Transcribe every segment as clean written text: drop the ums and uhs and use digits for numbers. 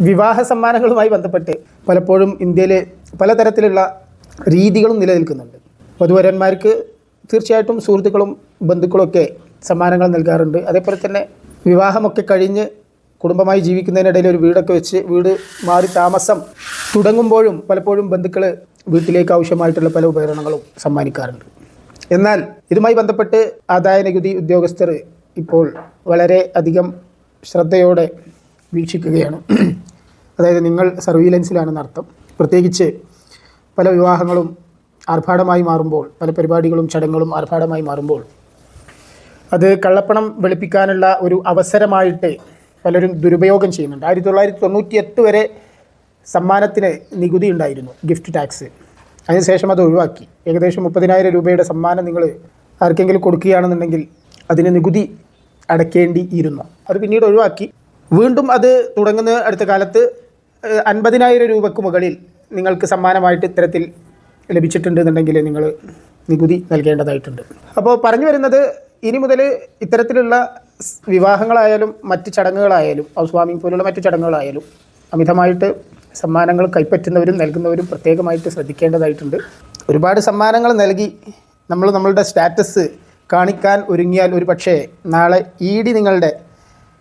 വിവാഹ സമ്മാനങ്ങളുമായി ബന്ധപ്പെട്ട് പലപ്പോഴും ഇന്ത്യയിൽ പലതരത്തിലുള്ള രീതികളും നിലനിൽക്കുന്നുണ്ട്. വധുവരന്മാർക്ക് തീർച്ചയായിട്ടും സുഹൃത്തുക്കളും ബന്ധുക്കളൊക്കെ സമ്മാനങ്ങൾ നൽകാറുണ്ട്. അതേപോലെ തന്നെ വിവാഹമൊക്കെ കഴിഞ്ഞ് കുടുംബമായി ജീവിക്കുന്നതിനിടയിൽ ഒരു വീടൊക്കെ വെച്ച് വീട് മാറി താമസം തുടങ്ങുമ്പോഴും പലപ്പോഴും ബന്ധുക്കൾ വീട്ടിലേക്ക് ആവശ്യമായിട്ടുള്ള പല ഉപകരണങ്ങളും സമ്മാനിക്കാറുണ്ട്. എന്നാൽ ഇതുമായി ബന്ധപ്പെട്ട് ആദായ നികുതി ഉദ്യോഗസ്ഥർ ഇപ്പോൾ വളരെ അധികം ശ്രദ്ധയോടെ വീക്ഷിക്കുകയാണ്. അതായത് നിങ്ങൾ സർവീലൻസിലാണെന്ന് അർത്ഥം. പ്രത്യേകിച്ച് പല വിവാഹങ്ങളും ആർഭാടമായി മാറുമ്പോൾ, പല പരിപാടികളും ചടങ്ങുകളും ആർഭാടമായി മാറുമ്പോൾ അത് കള്ളപ്പണം വെളുപ്പിക്കാനുള്ള ഒരു അവസരമായിട്ട് പലരും ദുരുപയോഗം ചെയ്യുന്നുണ്ട്. 1998 വരെ സമ്മാനത്തിന് നികുതി ഉണ്ടായിരുന്നു, ഗിഫ്റ്റ് ടാക്സ്. അതിനുശേഷം അത് ഒഴിവാക്കി. ഏകദേശം 30,000 രൂപയുടെ സമ്മാനം നിങ്ങൾ ആർക്കെങ്കിലും കൊടുക്കുകയാണെന്നുണ്ടെങ്കിൽ അതിന് നികുതി അടയ്ക്കേണ്ടിയിരുന്നു. അത് പിന്നീട് ഒഴിവാക്കി. വീണ്ടും അത് തുടങ്ങുന്ന അടുത്ത കാലത്ത് 50,000 രൂപയ്ക്ക് മുകളിൽ നിങ്ങൾക്ക് സമ്മാനമായിട്ട് ഇത്തരത്തിൽ ലഭിച്ചിട്ടുണ്ടെന്നുണ്ടെങ്കിൽ നിങ്ങൾ നികുതി നൽകേണ്ടതായിട്ടുണ്ട്. അപ്പോൾ പറഞ്ഞു വരുന്നത്, ഇനി മുതൽ ഇത്തരത്തിലുള്ള വിവാഹങ്ങളായാലും മറ്റ് ചടങ്ങുകളായാലും ഹൗസ് വാമിംഗ് പോലുള്ള മറ്റു ചടങ്ങുകളായാലും അമിതമായിട്ട് സമ്മാനങ്ങൾ കൈപ്പറ്റുന്നവരും നൽകുന്നവരും പ്രത്യേകമായിട്ട് ശ്രദ്ധിക്കേണ്ടതായിട്ടുണ്ട്. ഒരുപാട് സമ്മാനങ്ങൾ നൽകി നമ്മളുടെ സ്റ്റാറ്റസ് കാണിക്കാൻ ഒരുങ്ങിയാൽ ഒരു പക്ഷേ നാളെ ED നിങ്ങളുടെ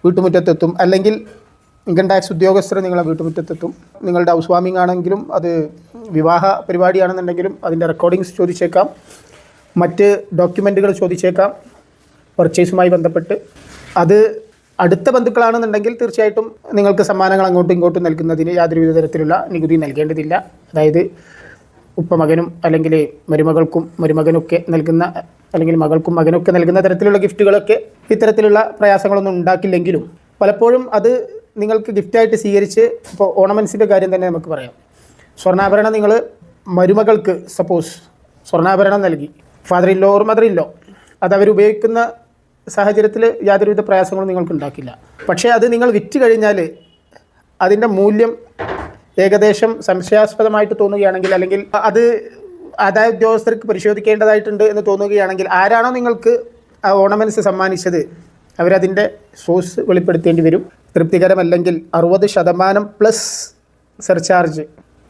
വീട്ടുമുറ്റത്തെത്തും, അല്ലെങ്കിൽ ഇൻകം ടാക്സ് ഉദ്യോഗസ്ഥർ നിങ്ങളെ വീട്ടുമുറ്റത്തെത്തും. നിങ്ങളുടെ ഹൗസ് വാമിംഗ് ആണെങ്കിലും അത് വിവാഹ പരിപാടിയാണെന്നുണ്ടെങ്കിലും അതിൻ്റെ റെക്കോർഡിങ്സ് ചോദിച്ചേക്കാം, മറ്റ് ഡോക്യുമെൻറ്റുകൾ ചോദിച്ചേക്കാം പർച്ചേസുമായി ബന്ധപ്പെട്ട്. അത് അടുത്ത ബന്ധുക്കളാണെന്നുണ്ടെങ്കിൽ തീർച്ചയായിട്ടും നിങ്ങൾക്ക് സമ്മാനങ്ങൾ അങ്ങോട്ടും ഇങ്ങോട്ടും നൽകുന്നതിന് യാതൊരുവിധ തരത്തിലുള്ള നികുതി നൽകേണ്ടതില്ല. അതായത് ഉപ്പമകനും അല്ലെങ്കിൽ മരുമകൾക്കും മരുമകനൊക്കെ നൽകുന്ന, അല്ലെങ്കിൽ മകൾക്കും മകനൊക്കെ നൽകുന്ന തരത്തിലുള്ള ഗിഫ്റ്റുകളൊക്കെ ഇത്തരത്തിലുള്ള പ്രയാസങ്ങളൊന്നും ഉണ്ടാക്കില്ലെങ്കിലും പലപ്പോഴും അത് നിങ്ങൾക്ക് ഗിഫ്റ്റായിട്ട് സ്വീകരിച്ച്, ഇപ്പോൾ ഓർണമെൻറ്റ്സിൻ്റെ കാര്യം തന്നെ നമുക്ക് പറയാം. സ്വർണ്ണാഭരണം നിങ്ങൾ മരുമകൾക്ക് സപ്പോസ് സ്വർണ്ണാഭരണം നൽകി, father in law or mother in law, അത് അവരുപയോഗിക്കുന്ന സാഹചര്യത്തിൽ യാതൊരുവിധ പ്രയാസങ്ങളും നിങ്ങൾക്ക് ഉണ്ടാക്കില്ല. പക്ഷേ അത് നിങ്ങൾ വിറ്റ് കഴിഞ്ഞാൽ അതിൻ്റെ മൂല്യം ഏകദേശം സംശയാസ്പദമായിട്ട് തോന്നുകയാണെങ്കിൽ, അല്ലെങ്കിൽ അത് ആദായ ഉദ്യോഗസ്ഥർക്ക് പരിശോധിക്കേണ്ടതായിട്ടുണ്ട് എന്ന് തോന്നുകയാണെങ്കിൽ, ആരാണോ നിങ്ങൾക്ക് ആ ഓർണമെൻറ്റ്സ് സമ്മാനിച്ചത് അവരതിൻ്റെ സോഴ്സ് വെളിപ്പെടുത്തേണ്ടി വരും. തൃപ്തികരമല്ലെങ്കിൽ 60% പ്ലസ് സർചാർജ്,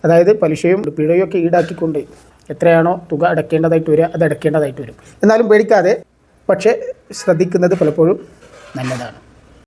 അതായത് പലിശയും പിഴയും ഒക്കെ ഈടാക്കിക്കൊണ്ട് എത്രയാണോ തുക അടയ്ക്കേണ്ടതായിട്ട് വരിക അത് അടയ്ക്കേണ്ടതായിട്ട് വരും. എന്നാലും പേടിക്കാതെ, പക്ഷേ ശ്രദ്ധിക്കുന്നത് പലപ്പോഴും നല്ലതാണ്.